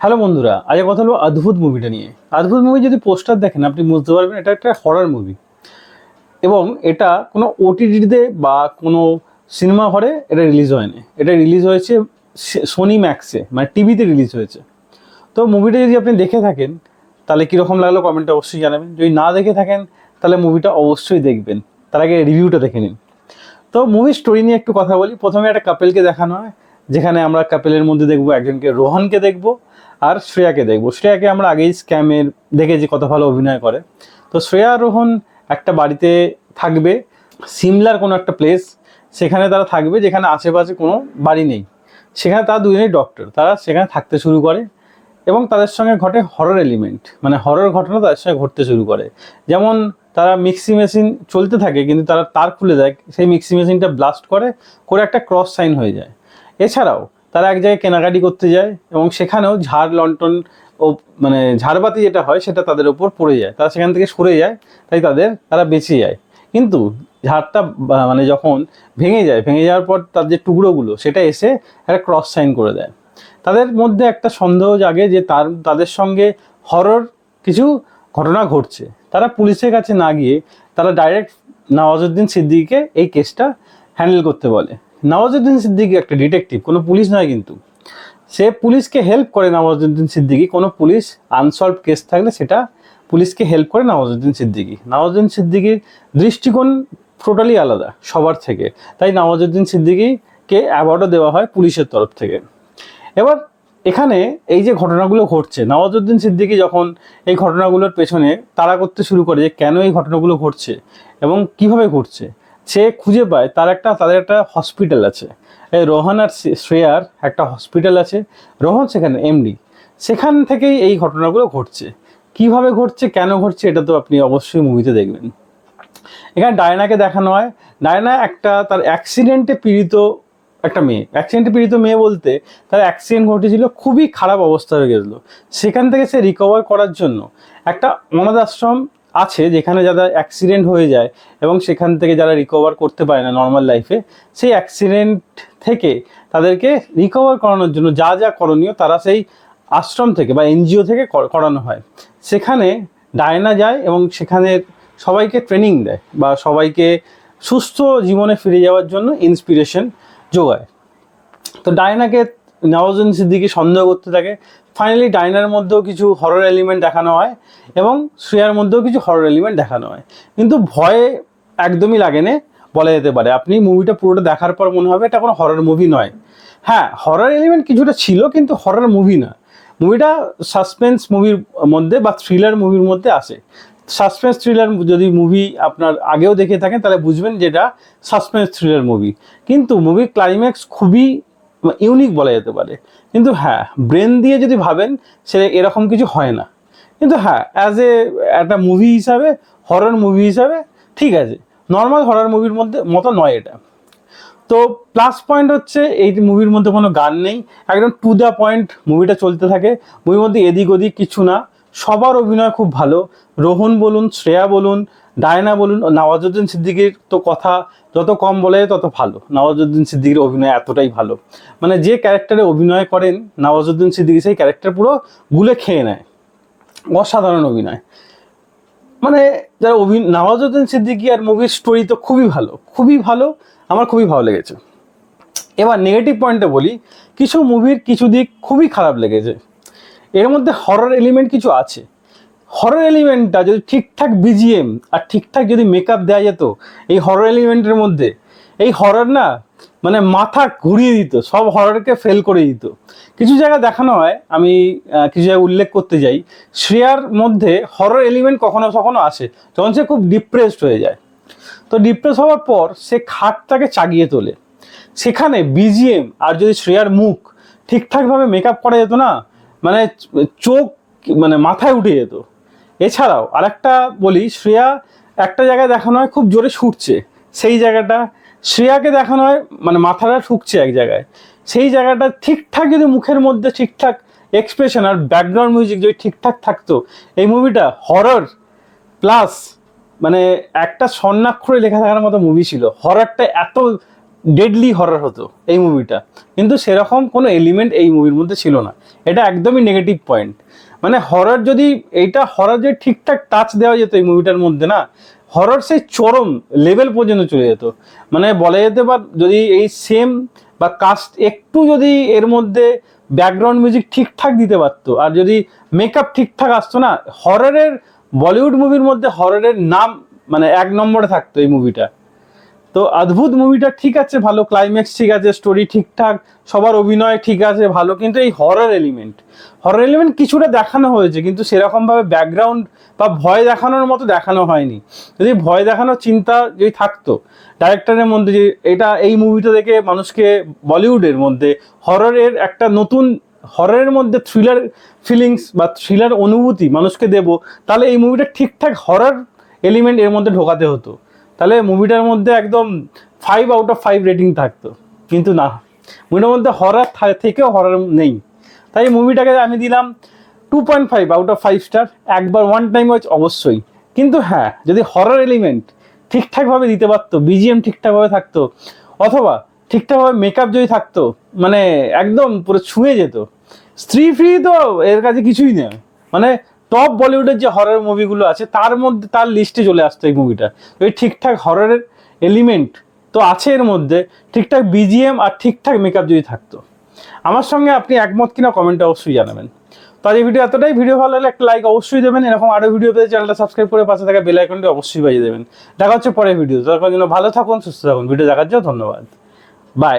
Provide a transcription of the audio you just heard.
Hello বন্ধুরা, আজ কথা হলো অদ্ভুত মুভিটা নিয়ে। অদ্ভুত মুভি যদি পোস্টার দেখেন আপনি বুঝতে পারবেন এটা একটা হরর মুভি, এবং এটা কোনো ওটিটিতে বা কোনো সিনেমা হলে এটা রিলিজ হয়নি। এটা রিলিজ হয়েছে সোনি ম্যাক্সে, মানে টিভিতে রিলিজ হয়েছে। তো মুভিটা যদি আপনি দেখে থাকেন তাহলে কীরকম লাগলো কমেন্টে অবশ্যই জানাবেন। যদি না দেখে থাকেন তাহলে মুভিটা অবশ্যই দেখবেন, তার আগে রিভিউটা দেখে নিন। তো মুভির স্টোরি নিয়ে একটু কথা বলি। প্রথমে একটা কাপেলকে দেখানো হয়, যেখানে আমরা কাপেলের মধ্যে দেখবো একজনকে, রোহনকে দেখবো আর শ্রেয়াকে দেখবো। শ্রেয়াকে আমরা আগেই স্ক্যামের দেখেছি, কত ভালো অভিনয় করে। তো শ্রেয়া রোহন একটা বাড়িতে থাকবে, সিমলার কোনো একটা প্লেস, সেখানে তারা থাকবে যেখানে আশেপাশে কোনো বাড়ি নেই। সেখানে তারা দুজনেই ডক্টর, তারা সেখানে থাকতে শুরু করে এবং তাদের সঙ্গে ঘটে হরর এলিমেন্ট, মানে হরর ঘটনা তাদের সঙ্গে ঘটতে শুরু করে। যেমন তারা মিক্সি মেশিন চলতে থাকে, কিন্তু তারা তার খুলে দেয়, সেই মিক্সি মেশিনটা ব্লাস্ট করে একটা ক্রস সাইন হয়ে যায়। এছাড়াও তারা এক জায়গায় কেনাকাটি করতে যায় এবং সেখানেও ঝাড় লন্ঠন ও মানে ঝাড়বাতি যেটা হয় সেটা তাদের উপর পড়ে যায়, তারা সেখান থেকে সরে যায়, তাই তারা বেঁচে যায়। কিন্তু ঝাড়টা মানে যখন ভেঙে যায়, ভেঙে যাওয়ার পর তার যে টুকরোগুলো সেটা এসে একটা ক্রস সাইন করে দেয়। তাদের মধ্যে একটা সন্দেহ জাগে যে তাদের সঙ্গে হরর কিছু ঘটনা ঘটছে। তারা পুলিশের কাছে না গিয়ে তারা ডাইরেক্ট নওয়াজুদ্দিন সিদ্দিকীকে এই কেসটা হ্যান্ডেল করতে বলে। নওয়াজুদ্দিন সিদ্দিকী একটা ডিটেকটিভ, কোনো পুলিশ নয়, কিন্তু সে পুলিশকে হেল্প করে। নওয়াজুদ্দিন সিদ্দিকী কোনো পুলিশ আনসলভ কেস থাকলে সেটা পুলিশকে হেল্প করে নওয়াজুদ্দিন সিদ্দিকী। নওয়াজুদ্দিন সিদ্দিকীর দৃষ্টিকোণ টোটালি আলাদা সবার থেকে, তাই নওয়াজুদ্দিন সিদ্দিকীকে অ্যাওয়ার্ডও দেওয়া হয় পুলিশের তরফ থেকে। এবার এখানে এই যে ঘটনাগুলো ঘটছে, নওয়াজুদ্দিন সিদ্দিকী যখন এই ঘটনাগুলোর পেছনে তাড়া করতে শুরু করে যে কেন এই ঘটনাগুলো ঘটছে এবং কিভাবে ঘটছে, সে খুঁজে পায় তাদের একটা হসপিটাল আছে। এই রোহন আর শ্রেয়ার একটা হসপিটাল আছে, রোহন সেখানে এমডি। সেখান থেকেই এই ঘটনাগুলো ঘটছে। কিভাবে ঘটছে, কেন ঘটছে, এটা তো আপনি অবশ্যই মুভিতে দেখবেন। এখানে ডায়নাকে দেখানো হয়। ডায়না তার অ্যাক্সিডেন্টে পীড়িত একটা মেয়ে। বলতে তার অ্যাক্সিডেন্ট ঘটেছিল, খুবই খারাপ অবস্থা হয়ে গেছিলো। সেখান থেকে সে রিকভার করার জন্য একটা অনাথ আশ্রম আছে, যেখানে যারা অ্যাক্সিডেন্ট হয়ে যায় এবং সেখান থেকে যারা রিকভার করতে পারে না নর্মাল লাইফে, সেই অ্যাক্সিডেন্ট থেকে তাদেরকে রিকভার করানোর জন্য যা যা করণীয় তারা সেই আশ্রম থেকে বা এনজিও থেকে করানো হয়। সেখানে ডায়না যায় এবং সেখানে সবাইকে ট্রেনিং দেয় বা সবাইকে সুস্থ জীবনে ফিরে যাওয়ার জন্য ইন্সপিরেশন যোগায়। তো ডায়নাকে নওয়াজুদ্দিন সিদ্দিকী সন্দেহ করতে থাকে। ফাইনালি ডায়নার মধ্যেও কিছু হরর এলিমেন্ট দেখানো হয় এবং শ্রেয়ার মধ্যেও কিছু হরর এলিমেন্ট দেখানো হয়, কিন্তু ভয়ে একদমই লাগে না বলা যেতে পারে। আপনি মুভিটা পুরোটা দেখার পর মনে হবে এটা কোনো হরর মুভি নয়। হ্যাঁ, হরর এলিমেন্ট কিছুটা ছিল, কিন্তু হরর মুভি না। মুভিটা সাসপেন্স মুভির মধ্যে বা থ্রিলার মুভির মধ্যে আসে। সাসপেন্স থ্রিলার যদি মুভি আপনার আগেও দেখে থাকেন তাহলে বুঝবেন যে এটা সাসপেন্স থ্রিলার মুভি, কিন্তু মুভির ক্লাইম্যাক্স খুবই ইউনিক বলা যেতে পারে। কিন্তু হ্যাঁ, ব্রেন দিয়ে যদি ভাবেন সে এরকম কিছু হয় না। কিন্তু হ্যাঁ, একটা মুভি হিসাবে, হরর মুভি হিসাবে ঠিক আছে, নর্মাল হরর মুভির মতো নয় এটা। তো প্লাস পয়েন্ট হচ্ছে এই মুভির মধ্যে কোনো গান নেই, একদম টু দ্য পয়েন্ট মুভিটা চলতে থাকে। মুভির মধ্যে এদিক ওদিক কিছু না, সবার অভিনয় খুব ভালো। রোহন বলুন, শ্রেয়া বলুন, ডায়না বলুন, নওয়াজুদ্দিন সিদ্দিকীর তো কথা যত কম বলে তত ভালো। নওয়াজুদ্দিন সিদ্দিকীর অভিনয় এতটাই ভালো, মানে যে ক্যারেক্টারে অভিনয় করেন নওয়াজুদ্দিন সিদ্দিকী সেই ক্যারেক্টার পুরো গুলে খেয়ে নেয়। অসাধারণ অভিনয়, মানে যারা নওয়াজুদ্দিন সিদ্দিকী আর মুভির স্টোরি তো খুবই ভালো, খুবই ভালো, আমার খুবই ভালো লেগেছে। এবার নেগেটিভ পয়েন্টে বলি, কিছু মুভির কিছু দিক খুবই খারাপ লেগেছে। এর মধ্যে হরর এলিমেন্ট কিছু আছে। হরর এলিমেন্টটা যদি ঠিকঠাক বিজিএম আর ঠিকঠাক যদি মেকআপ দেওয়া যেত এই হরর এলিমেন্টের মধ্যে, এই হরর না মানে মাথা ঘুরিয়ে দিত, সব হররকে ফেল করে দিত। কিছু জায়গা দেখানো হয়, আমি কিছু জায়গায় উল্লেখ করতে যাই, শ্রেয়ার মধ্যে হরর এলিমেন্ট কখনো কখনো আসে যখন সে খুব ডিপ্রেসড হয়ে যায়। তো ডিপ্রেস হওয়ার পর সে খাটটাকে চাগিয়ে তোলে, সেখানে বিজিএম আর যদি শ্রেয়ার মুখ ঠিকঠাকভাবে মেকআপ করা যেত না, মানে চোখ মানে মাথায় উঠে যেত। এছাড়াও আরেকটা বলি, শ্রেয়া একটা জায়গায় দেখানো হয় খুব জোরে ছুটছে, সেই জায়গাটা শ্রেয়াকে দেখানো হয় মানে মাথাটা ঠুকছে এক জায়গায়, সেই জায়গাটা ঠিকঠাক যদি মুখের মধ্যে ঠিকঠাক এক্সপ্রেশন আর ব্যাকগ্রাউন্ড মিউজিক যদি ঠিকঠাক থাকতো, এই মুভিটা হরর প্লাস মানে একটা স্বর্ণাক্ষরে লেখা থাকার মতো মুভি ছিল। হররটা এত ডেডলি হরর হতো এই মুভিটা, কিন্তু সেরকম কোনো এলিমেন্ট এই মুভির মধ্যে ছিল না। এটা একদমই নেগেটিভ পয়েন্ট। মানে হরর যদি হরর যদি ঠিকঠাক টাচ দেওয়া যেত এই মুভিটার মধ্যে না, হরর সেই চরম লেভেল পর্যন্ত চলে যেত। মানে বলা যেতে পার যদি এই সেম বা কাস্ট একটু যদি এর মধ্যে ব্যাকগ্রাউন্ড মিউজিক ঠিকঠাক দিতে পারতো, আর যদি মেকআপ ঠিকঠাক আসতো না, হররের বলিউড মুভির মধ্যে হররের নাম মানে 1 নম্বরে থাকতো এই মুভিটা। তো অদ্ভুত মুভিটা ঠিক আছে, ভালো ক্লাইম্যাক্স ঠিক আছে, স্টোরি ঠিকঠাক, সবার অভিনয় ঠিক আছে ভালো, কিন্তু এই হরর এলিমেন্ট কিছুটা দেখানো হয়েছে, কিন্তু সেরকমভাবে ব্যাকগ্রাউন্ড বা ভয় দেখানোর মতো দেখানো হয়নি। যদি ভয় দেখানোর চিন্তা যদি থাকতো ডাইরেক্টরের মধ্যে, যে এটা এই মুভিটা দেখে মানুষকে বলিউডের মধ্যে হররের একটা নতুন হররের মধ্যে থ্রিলার ফিলিংস বা থ্রিলার অনুভূতি মানুষকে দেব, তাহলে এই মুভিটা ঠিকঠাক হরর এলিমেন্ট এর মধ্যে ঢোকাতে হতো, তাহলে মুভিটার মধ্যে একদম 5/5 রেটিং থাকতো। কিন্তু না, মুভিটার মধ্যে হরর থেকেও হরর নেই, তাই মুভিটাকে আমি দিলাম 2.5/5 স্টার। একবার ওয়ান টাইম ওয়াচ অবশ্যই, কিন্তু হ্যাঁ যদি হরর এলিমেন্ট ঠিকঠাকভাবে দিতে পারতো, বিজিএম ঠিকঠাকভাবে থাকতো, অথবা ঠিকঠাকভাবে মেকআপ যদি থাকতো, মানে একদম পুরো ছুঁয়ে যেত। স্ত্রী ফ্রি তো এর কাছে কিছুই নেই, মানে টপ বলিউডের যে হরর মুভিগুলো আছে তার মধ্যে তার লিস্টে চলে আসতো এই মুভিটা। ওই ঠিকঠাক হররের এলিমেন্ট তো আছে এর মধ্যে, ঠিকঠাক বিজিএম আর ঠিকঠাক মেকআপ যদি থাকতো। আমার সঙ্গে আপনি একমত কিনা কমেন্টে অবশ্যই জানাবেন। তো আজ এই ভিডিও এতটাই। ভিডিও ভালো লাগলে একটা লাইক অবশ্যই দেবেন, এরকম আরও ভিডিও পেতে চ্যানেলটা সাবস্ক্রাইব করে পাশে থাকা বেল আইকনটি অবশ্যই বাজিয়ে দেবেন। দেখা হচ্ছে পরের ভিডিও। তার জন্য ভালো থাকুন, সুস্থ থাকুন। ভিডিও দেখার জন্য ধন্যবাদ। বাই।